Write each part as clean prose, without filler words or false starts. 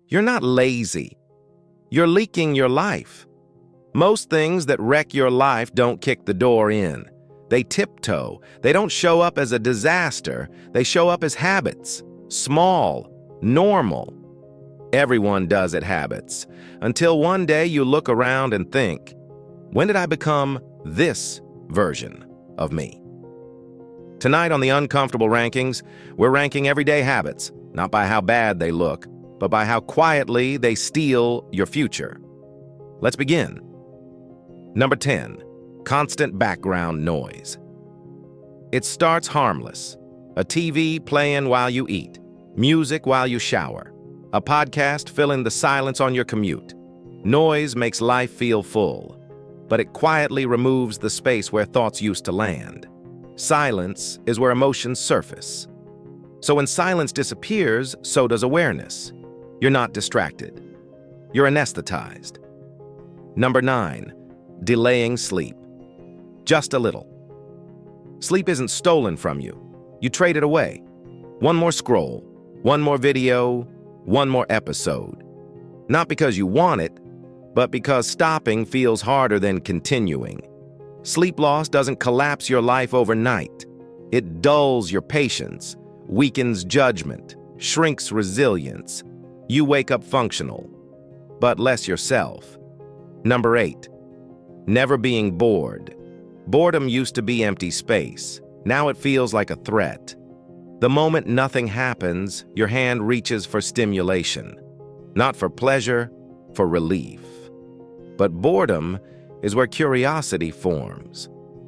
You're not lazy. You're leaking your life. Most things that wreck your life don't kick the door in. They tiptoe. They don't show up as a disaster. They show up as habits. Small, normal. Everyone does it habits. Until one day you look around and think, when did I become this version of me? Tonight on the Uncomfortable Rankings, we're ranking everyday habits, not by how bad they look, but by how quietly they steal your future. Let's begin. Number 10, constant background noise. It starts harmless. A TV playing while you eat, music while you shower, a podcast filling the silence on your commute. Noise makes life feel full, but it quietly removes the space where thoughts used to land. Silence is where emotions surface. So when silence disappears, so does awareness. You're not distracted. You're anesthetized. Number 9, delaying sleep. Just a little. Sleep isn't stolen from you. You trade it away. One more scroll, one more video, one more episode. Not because you want it, but because stopping feels harder than continuing. Sleep loss doesn't collapse your life overnight. It dulls your patience, weakens judgment, shrinks resilience. You wake up functional, but less yourself. Number 8, never being bored. Boredom used to be empty space. Now it feels like a threat. The moment nothing happens, your hand reaches for stimulation. Not for pleasure, for relief. But boredom is where curiosity forms.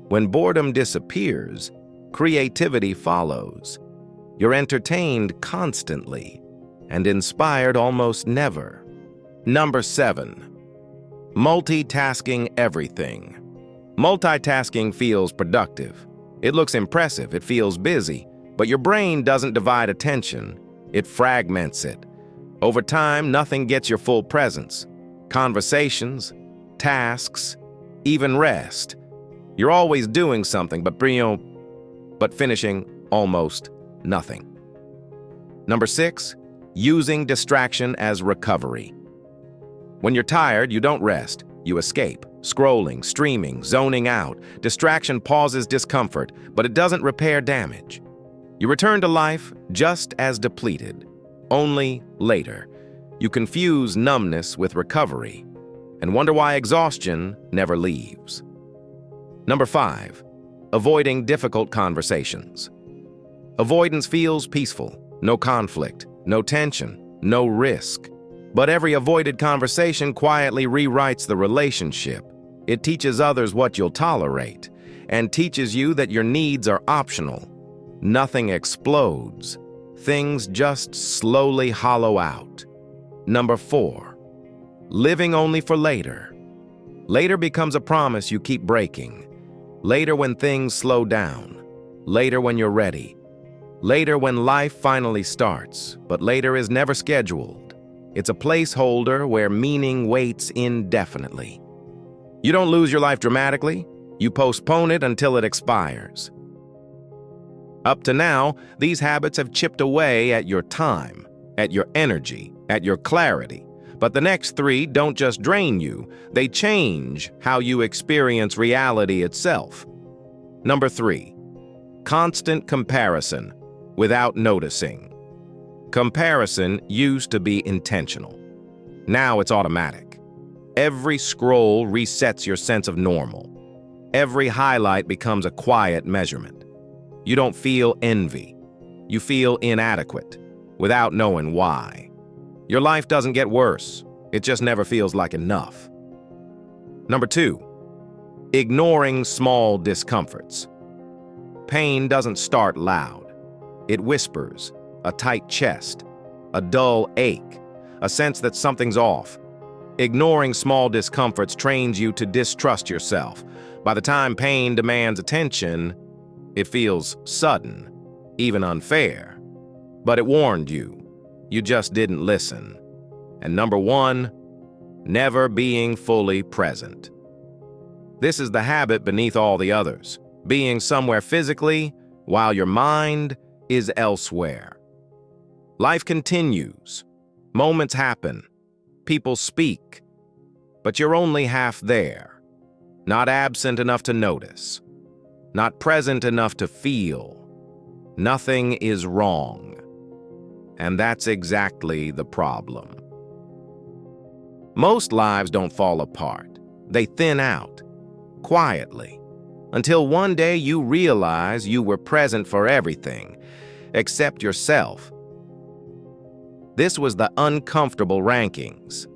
When boredom disappears, creativity follows. You're entertained constantly and inspired almost never. Number 7, multitasking everything. Multitasking feels productive. It looks impressive, it feels busy, but your brain doesn't divide attention, it fragments it. Over time, nothing gets your full presence. Conversations, tasks, even rest. You're always doing something, but finishing almost nothing. Number 6, using distraction as recovery. When you're tired, you don't rest. You escape, scrolling, streaming, zoning out. Distraction pauses discomfort, but it doesn't repair damage. You return to life just as depleted, only later. You confuse numbness with recovery and wonder why exhaustion never leaves. Number 5, avoiding difficult conversations. Avoidance feels peaceful, no conflict, no tension, no risk. But every avoided conversation quietly rewrites the relationship. It teaches others what you'll tolerate and teaches you that your needs are optional. Nothing explodes. Things just slowly hollow out. Number 4, living only for later. Later becomes a promise you keep breaking. Later when things slow down. Later when you're ready. Later when life finally starts, but later is never scheduled. It's a placeholder where meaning waits indefinitely. You don't lose your life dramatically, you postpone it until it expires. Up to now, these habits have chipped away at your time, at your energy, at your clarity. But the next 3 don't just drain you, they change how you experience reality itself. Number 3, constant comparison without noticing. Comparison used to be intentional. Now it's automatic. Every scroll resets your sense of normal. Every highlight becomes a quiet measurement. You don't feel envy. You feel inadequate, without knowing why. Your life doesn't get worse. It just never feels like enough. Number 2, ignoring small discomforts. Pain doesn't start loud. It whispers. A tight chest, a dull ache, a sense that something's off. Ignoring small discomforts trains you to distrust yourself. By the time pain demands attention, it feels sudden, even unfair. But it warned you. You just didn't listen. And number 1, never being fully present. This is the habit beneath all the others, being somewhere physically while your mind is elsewhere. Life continues, Moments happen. People speak. But you're only half there. Not absent enough to notice. Not present enough to feel. Nothing is wrong. And that's exactly the problem. Most lives don't fall apart. They thin out, quietly, until one day you realize you were present for everything, except yourself. This was the uncomfortable rankings.